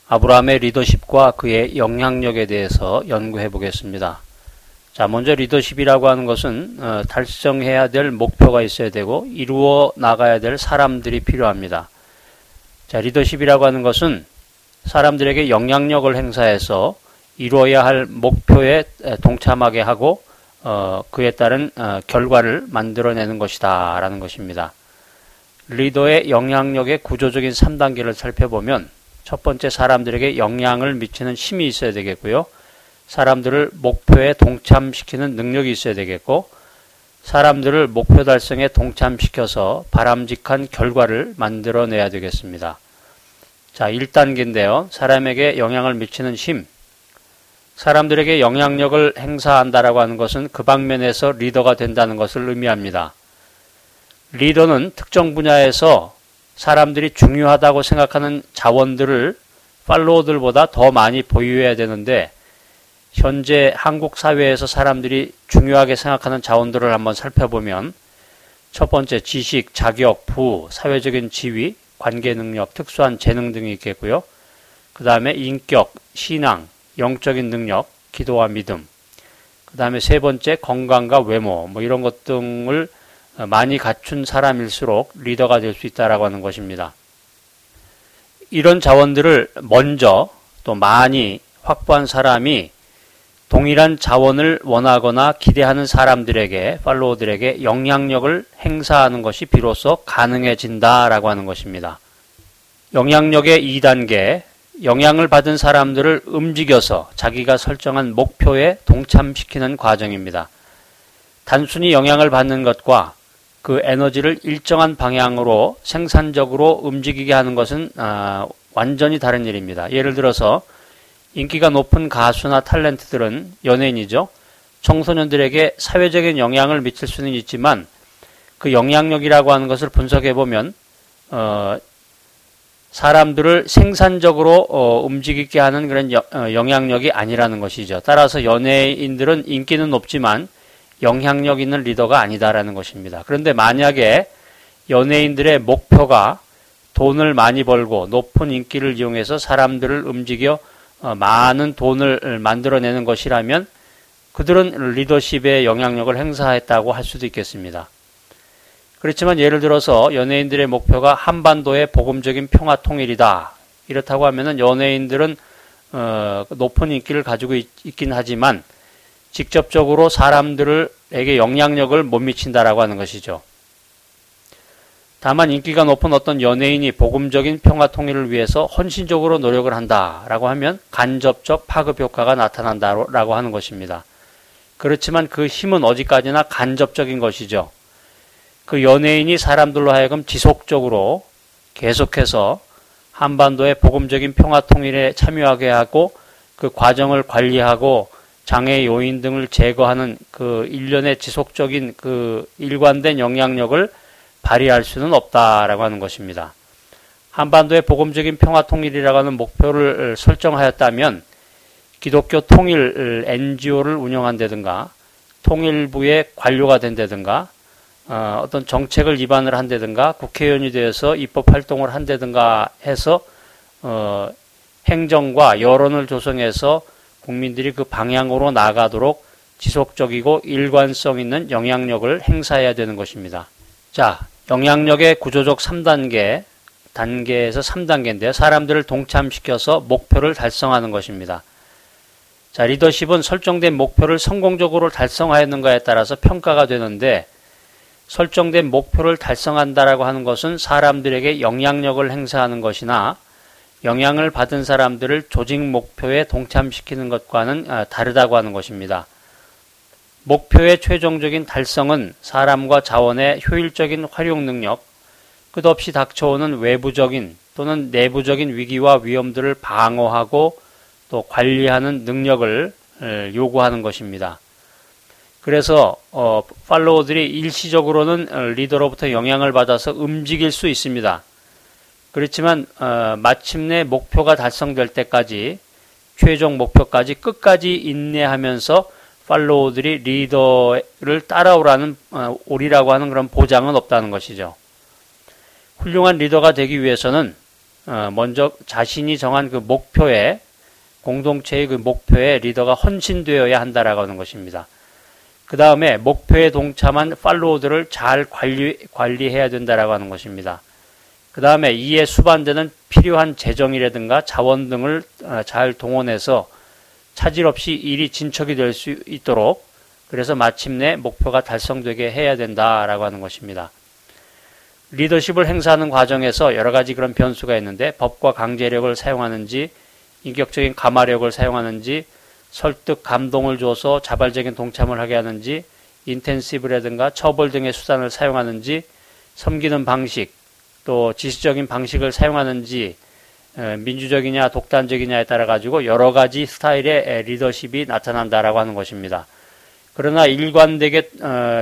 아브라함의 리더십과 그의 영향력에 대해서 연구해 보겠습니다. 자, 먼저 리더십이라고 하는 것은 달성해야 될 목표가 있어야 되고 이루어 나가야 될 사람들이 필요합니다. 자, 리더십이라고 하는 것은 사람들에게 영향력을 행사해서 이루어야 할 목표에 동참하게 하고 그에 따른 결과를 만들어내는 것이다 라는 것입니다. 리더의 영향력의 구조적인 3단계를 살펴보면 첫 번째, 사람들에게 영향을 미치는 힘이 있어야 되겠고요. 사람들을 목표에 동참시키는 능력이 있어야 되겠고, 사람들을 목표 달성에 동참시켜서 바람직한 결과를 만들어내야 되겠습니다. 자, 1단계인데요. 사람에게 영향을 미치는 힘. 사람들에게 영향력을 행사한다라고 하는 것은 그 방면에서 리더가 된다는 것을 의미합니다. 리더는 특정 분야에서 사람들이 중요하다고 생각하는 자원들을 팔로워들보다 더 많이 보유해야 되는데, 현재 한국 사회에서 사람들이 중요하게 생각하는 자원들을 한번 살펴보면 첫 번째, 지식, 자격, 부호, 사회적인 지위, 관계 능력, 특수한 재능 등이 있겠고요. 그 다음에 인격, 신앙, 영적인 능력, 기도와 믿음. 그 다음에 세 번째, 건강과 외모, 이런 것 등을 많이 갖춘 사람일수록 리더가 될 수 있다라고 하는 것입니다. 이런 자원들을 먼저 또 많이 확보한 사람이 동일한 자원을 원하거나 기대하는 사람들에게, 팔로워들에게 영향력을 행사하는 것이 비로소 가능해진다라고 하는 것입니다. 영향력의 2단계, 영향을 받은 사람들을 움직여서 자기가 설정한 목표에 동참시키는 과정입니다. 단순히 영향을 받는 것과 그 에너지를 일정한 방향으로 생산적으로 움직이게 하는 것은 완전히 다른 일입니다. 예를 들어서 인기가 높은 가수나 탤런트들은, 연예인이죠. 청소년들에게 사회적인 영향을 미칠 수는 있지만 그 영향력이라고 하는 것을 분석해 보면 사람들을 생산적으로 움직이게 하는 그런 영향력이 아니라는 것이죠. 따라서 연예인들은 인기는 높지만 영향력 있는 리더가 아니다라는 것입니다. 그런데 만약에 연예인들의 목표가 돈을 많이 벌고 높은 인기를 이용해서 사람들을 움직여 많은 돈을 만들어내는 것이라면 그들은 리더십의 영향력을 행사했다고 할 수도 있겠습니다. 그렇지만 예를 들어서 연예인들의 목표가 한반도의 복음적인 평화 통일이다. 이렇다고 하면은 연예인들은 높은 인기를 가지고 있긴 하지만 직접적으로 사람들에게 영향력을 못 미친다라고 하는 것이죠. 다만 인기가 높은 어떤 연예인이 복음적인 평화 통일을 위해서 헌신적으로 노력을 한다라고 하면 간접적 파급 효과가 나타난다라고 하는 것입니다. 그렇지만 그 힘은 어디까지나 간접적인 것이죠. 그 연예인이 사람들로 하여금 지속적으로 계속해서 한반도의 복음적인 평화 통일에 참여하게 하고 그 과정을 관리하고 장애 요인 등을 제거하는 그 일련의 지속적인 그 일관된 영향력을 발휘할 수는 없다라고 하는 것입니다. 한반도의 복음적인 평화 통일이라고 하는 목표를 설정하였다면 기독교 통일 NGO를 운영한다든가 통일부의 관료가 된다든가 어떤 정책을 입안을 한다든가 국회의원이 되어서 입법 활동을 한다든가 해서 행정과 여론을 조성해서 국민들이 그 방향으로 나가도록 지속적이고 일관성 있는 영향력을 행사해야 되는 것입니다. 자, 영향력의 구조적 3단계에서 3단계인데요. 사람들을 동참시켜서 목표를 달성하는 것입니다. 자, 리더십은 설정된 목표를 성공적으로 달성하였는가에 따라서 평가가 되는데, 설정된 목표를 달성한다라고 하는 것은 사람들에게 영향력을 행사하는 것이나 영향을 받은 사람들을 조직 목표에 동참시키는 것과는 다르다고 하는 것입니다. 목표의 최종적인 달성은 사람과 자원의 효율적인 활용 능력, 끝없이 닥쳐오는 외부적인 또는 내부적인 위기와 위험들을 방어하고 또 관리하는 능력을 요구하는 것입니다. 그래서 팔로워들이 일시적으로는 리더로부터 영향을 받아서 움직일 수 있습니다. 그렇지만 마침내 목표가 달성될 때까지, 최종 목표까지 끝까지 인내하면서 팔로워들이 리더를 오리라고 하는 그런 보장은 없다는 것이죠. 훌륭한 리더가 되기 위해서는 먼저 자신이 정한 그 목표에, 공동체의 그 목표에 리더가 헌신되어야 한다라고 하는 것입니다. 그 다음에 목표에 동참한 팔로워들을 잘 관리해야 된다라고 하는 것입니다. 그 다음에 이에 수반되는 필요한 재정이라든가 자원 등을 잘 동원해서 차질 없이 일이 진척이 될 수 있도록, 그래서 마침내 목표가 달성되게 해야 된다라고 하는 것입니다. 리더십을 행사하는 과정에서 여러 가지 그런 변수가 있는데, 법과 강제력을 사용하는지, 인격적인 감화력을 사용하는지, 설득, 감동을 줘서 자발적인 동참을 하게 하는지, 인텐시브라든가 처벌 등의 수단을 사용하는지, 섬기는 방식, 또 지시적인 방식을 사용하는지, 민주적이냐 독단적이냐에 따라 가지고 여러 가지 스타일의 리더십이 나타난다라고 하는 것입니다. 그러나 일관되게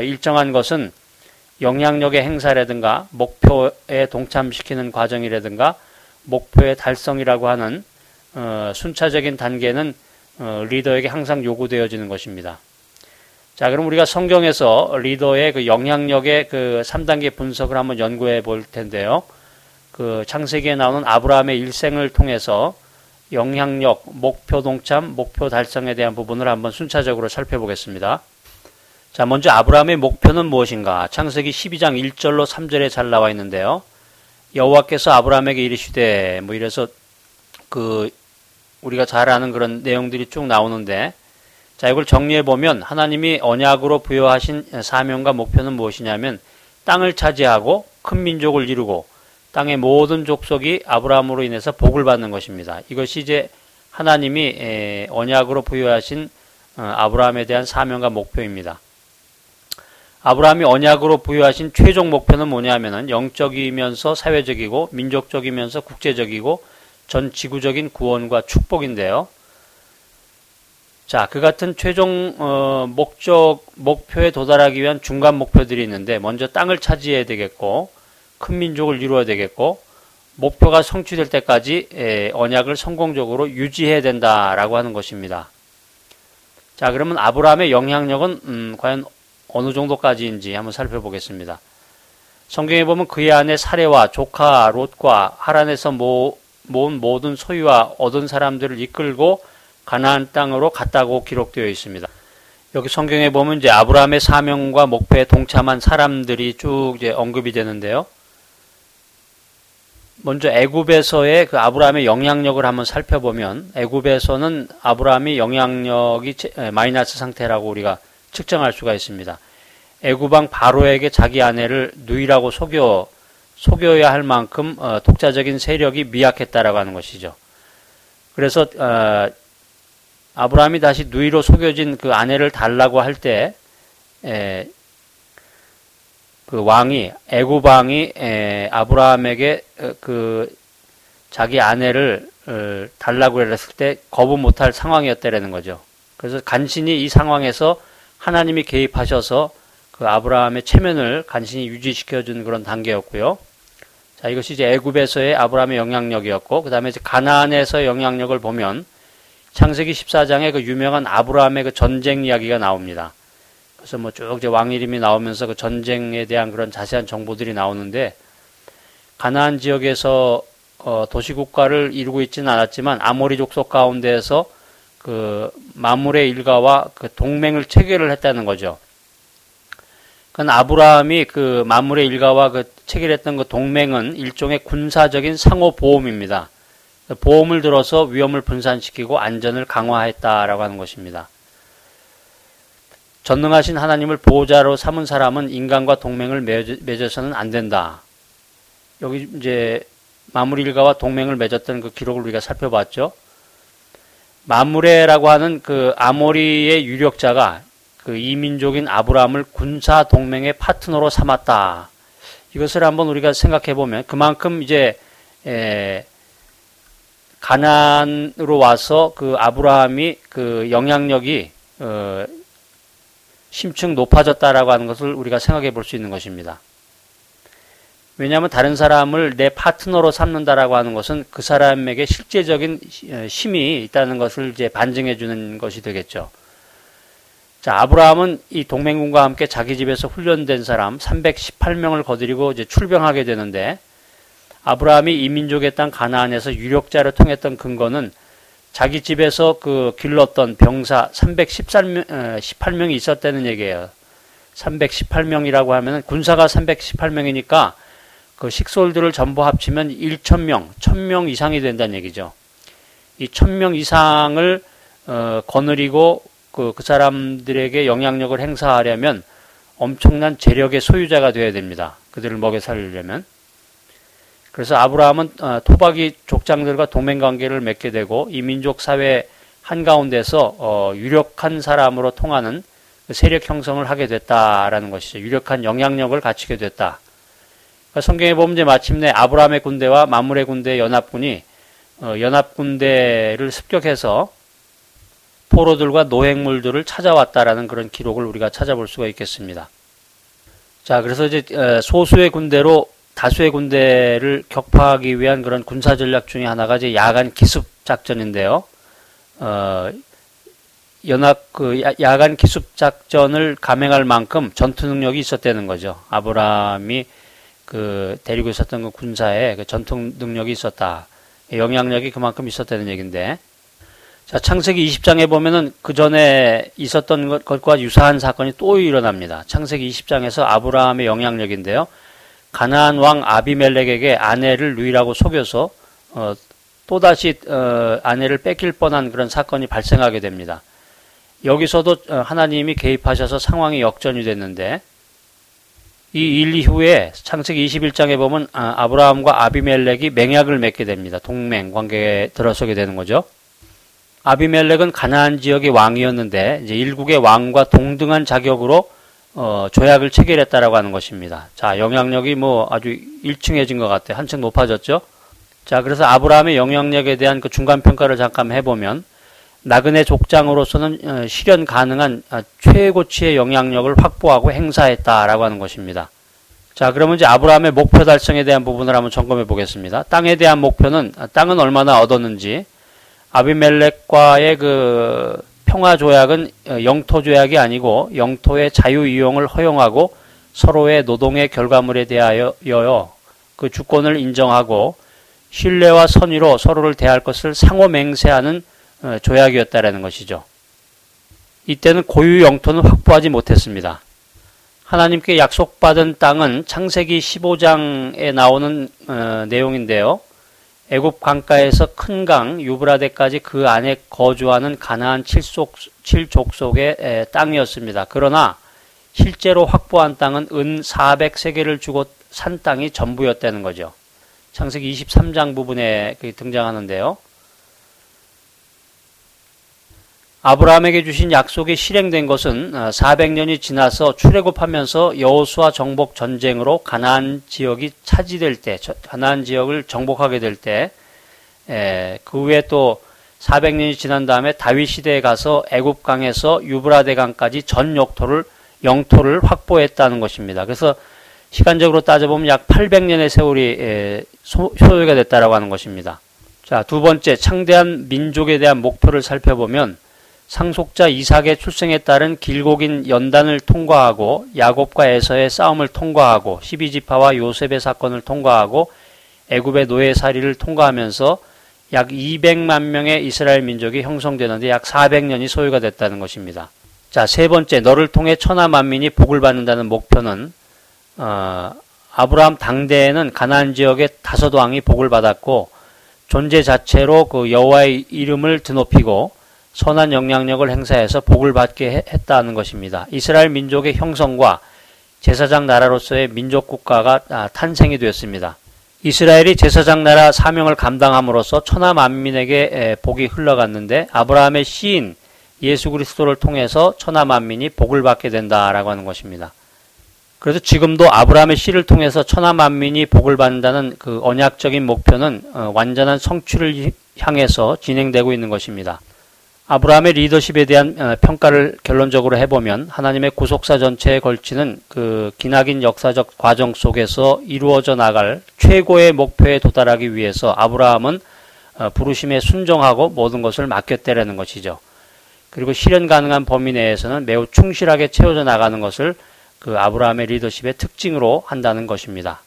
일정한 것은 영향력의 행사라든가 목표에 동참시키는 과정이라든가 목표의 달성이라고 하는 순차적인 단계는 리더에게 항상 요구되어지는 것입니다. 자, 그럼 우리가 성경에서 리더의 그 영향력의 그 3단계 분석을 한번 연구해 볼 텐데요. 그 창세기에 나오는 아브라함의 일생을 통해서 영향력, 목표 동참, 목표 달성에 대한 부분을 한번 순차적으로 살펴보겠습니다. 자, 먼저 아브라함의 목표는 무엇인가? 창세기 12장 1절로 3절에 잘 나와 있는데요. 여호와께서 아브라함에게 이르시되, 뭐 이래서 우리가 잘 아는 그런 내용들이 쭉 나오는데, 자, 이걸 정리해 보면 하나님이 언약으로 부여하신 사명과 목표는 무엇이냐면 땅을 차지하고 큰 민족을 이루고 땅의 모든 족속이 아브라함으로 인해서 복을 받는 것입니다. 이것이 이제 하나님이 언약으로 부여하신 아브라함에 대한 사명과 목표입니다. 아브라함이 언약으로 부여하신 최종 목표는 뭐냐면은 영적이면서 사회적이고 민족적이면서 국제적이고 전 지구적인 구원과 축복인데요. 자, 그 같은 최종 목표에 도달하기 위한 중간 목표들이 있는데, 먼저 땅을 차지해야 되겠고 큰 민족을 이루어야 되겠고, 목표가 성취될 때까지 언약을 성공적으로 유지해야 된다라고 하는 것입니다. 자, 그러면 아브라함의 영향력은 과연 어느 정도까지인지 한번 살펴보겠습니다. 성경에 보면 그의 아내 사레와 조카 롯과 하란에서 모은 모든 소유와 얻은 사람들을 이끌고 가나안 땅으로 갔다고 기록되어 있습니다. 여기 성경에 보면 이제 아브라함의 사명과 목표에 동참한 사람들이 쭉 이제 언급이 되는데요. 먼저 애굽에서의 그 아브라함의 영향력을 한번 살펴보면, 애굽에서는 아브라함이 영향력이 마이너스 상태라고 우리가 측정할 수가 있습니다. 애굽왕 바로에게 자기 아내를 누이라고 속여야 할 만큼 독자적인 세력이 미약했다라고 하는 것이죠. 그래서 아브라함이 다시 누이로 속여진 그 아내를 달라고 할 때 그 왕이, 애굽 왕이 아브라함에게 그 자기 아내를 달라고 했을 때 거부 못할 상황이었다라는 거죠. 그래서 간신히 이 상황에서 하나님이 개입하셔서 그 아브라함의 체면을 간신히 유지시켜준 그런 단계였고요. 자, 이것이 이제 애굽에서의 아브라함의 영향력이었고, 그 다음에 이제 가나안에서의 영향력을 보면 창세기 14장에 그 유명한 아브라함의 그 전쟁 이야기가 나옵니다. 그래서 뭐 쭉 이제 왕 이름이 나오면서 그 전쟁에 대한 그런 자세한 정보들이 나오는데, 가나안 지역에서 도시국가를 이루고 있지는 않았지만 아모리 족속 가운데에서 그 마므레 일가와 그 동맹을 체결을 했다는 거죠. 그건 아브라함이 그 마므레 일가와 그 체결했던 그 동맹은 일종의 군사적인 상호 보험입니다. 보험을 들어서 위험을 분산시키고 안전을 강화했다라고 하는 것입니다. 전능하신 하나님을 보호자로 삼은 사람은 인간과 동맹을 맺어서는 안 된다. 여기 이제 마므레 일가와 동맹을 맺었던 그 기록을 우리가 살펴봤죠. 마므레라고 하는 그 아모리의 유력자가 그 이민족인 아브라함을 군사 동맹의 파트너로 삼았다. 이것을 한번 우리가 생각해 보면 그만큼 이제 가나안으로 와서 그 아브라함이 그 영향력이 심층 높아졌다라고 하는 것을 우리가 생각해 볼 수 있는 것입니다. 왜냐하면 다른 사람을 내 파트너로 삼는다라고 하는 것은 그 사람에게 실제적인 힘이 있다는 것을 이제 반증해 주는 것이 되겠죠. 자, 아브라함은 이 동맹군과 함께 자기 집에서 훈련된 사람 318명을 거느리고 이제 출병하게 되는데, 아브라함이 이민족의 땅 가나안에서 유력자로 통했던 근거는 자기 집에서 그 길렀던 병사 318명이 있었다는 얘기예요. 318명이라고 하면 군사가 318명이니까 그 식솔들을 전부 합치면 1,000명, 1,000명 이상이 된다는 얘기죠. 이 1,000명 이상을 거느리고 그 사람들에게 영향력을 행사하려면 엄청난 재력의 소유자가 되어야 됩니다. 그들을 먹여 살리려면. 그래서 아브라함은 토박이 족장들과 동맹관계를 맺게 되고 이 민족 사회 한가운데서 유력한 사람으로 통하는 세력 형성을 하게 됐다라는 것이죠. 유력한 영향력을 갖추게 됐다. 그러니까 성경에 보면 이제 마침내 아브라함의 군대와 마므레 군대의 연합군이 연합군대를 습격해서 포로들과 노획물들을 찾아왔다라는 그런 기록을 우리가 찾아볼 수가 있겠습니다. 자, 그래서 이제 소수의 군대로 다수의 군대를 격파하기 위한 그런 군사 전략 중에 하나가 이제 야간 기습 작전인데요. 야간 기습 작전을 감행할 만큼 전투 능력이 있었다는 거죠. 아브라함이 데리고 있었던 그 군사에 그 전투 능력이 있었다. 영향력이 그만큼 있었다는 얘기인데. 자, 창세기 20장에 보면은 그 전에 있었던 것과 유사한 사건이 또 일어납니다. 창세기 20장에서 아브라함의 영향력인데요. 가나안 왕 아비멜렉에게 아내를 누이라고 속여서 또다시 아내를 뺏길 뻔한 그런 사건이 발생하게 됩니다. 여기서도 하나님이 개입하셔서 상황이 역전이 됐는데 이 일 이후에 창세기 21장에 보면 아브라함과 아비멜렉이 맹약을 맺게 됩니다. 동맹 관계에 들어서게 되는 거죠. 아비멜렉은 가나안 지역의 왕이었는데 이제 일국의 왕과 동등한 자격으로 조약을 체결했다라고 하는 것입니다. 자, 영향력이 아주 일층해진 것 같아요. 한층 높아졌죠. 자, 그래서 아브라함의 영향력에 대한 그 중간 평가를 잠깐 해보면 나그네 족장으로서는 실현 가능한 최고치의 영향력을 확보하고 행사했다라고 하는 것입니다. 자, 그러면 이제 아브라함의 목표 달성에 대한 부분을 한번 점검해 보겠습니다. 땅에 대한 목표는 땅은 얼마나 얻었는지, 아비멜렉과의 그 평화 조약은 영토 조약이 아니고 영토의 자유 이용을 허용하고 서로의 노동의 결과물에 대하여 그 주권을 인정하고 신뢰와 선의로 서로를 대할 것을 상호 맹세하는 조약이었다라는 것이죠. 이때는 고유 영토는 확보하지 못했습니다. 하나님께 약속받은 땅은 창세기 15장에 나오는 내용인데요. 애굽 강가에서 큰 강 유브라데까지 그 안에 거주하는 가나안 7족속의 땅이었습니다. 그러나 실제로 확보한 땅은 은 400세겔을 주고 산 땅이 전부였다는 거죠. 창세기 23장 부분에 등장하는데요. 아브라함에게 주신 약속이 실행된 것은 400년이 지나서 출애굽하면서 여호수아 정복 전쟁으로 가나안 지역이 차지될 때, 가나안 지역을 정복하게 될 때, 그 후에 또 400년이 지난 다음에 다윗 시대에 가서 애굽 강에서 유브라데 강까지 전 영토를 확보했다는 것입니다. 그래서 시간적으로 따져보면 약 800년의 세월이 소요가 됐다라고 하는 것입니다. 자, 두 번째, 창대한 민족에 대한 목표를 살펴보면 상속자 이삭의 출생에 따른 길고 긴 연단을 통과하고 야곱과 에서의 싸움을 통과하고 12지파와 요셉의 사건을 통과하고 애굽의 노예살이를 통과하면서 약 200만 명의 이스라엘 민족이 형성되는데 약 400년이 소요가 됐다는 것입니다. 자, 세 번째, 너를 통해 천하 만민이 복을 받는다는 목표는 아브라함 당대에는 가나안 지역의 다섯 왕이 복을 받았고 존재 자체로 그 여호와의 이름을 드높이고 선한 영향력을 행사해서 복을 받게 했다는 것입니다. 이스라엘 민족의 형성과 제사장 나라로서의 민족 국가가 탄생이 되었습니다. 이스라엘이 제사장 나라 사명을 감당함으로써 천하 만민에게 복이 흘러갔는데 아브라함의 씨인 예수 그리스도를 통해서 천하 만민이 복을 받게 된다라고 하는 것입니다. 그래서 지금도 아브라함의 씨를 통해서 천하 만민이 복을 받는다는 그 언약적인 목표는 완전한 성취를 향해서 진행되고 있는 것입니다. 아브라함의 리더십에 대한 평가를 결론적으로 해보면 하나님의 구속사 전체에 걸치는 그 기나긴 역사적 과정 속에서 이루어져 나갈 최고의 목표에 도달하기 위해서 아브라함은 부르심에 순종하고 모든 것을 맡겼다라는 것이죠. 그리고 실현 가능한 범위 내에서는 매우 충실하게 채워져 나가는 것을 그 아브라함의 리더십의 특징으로 한다는 것입니다.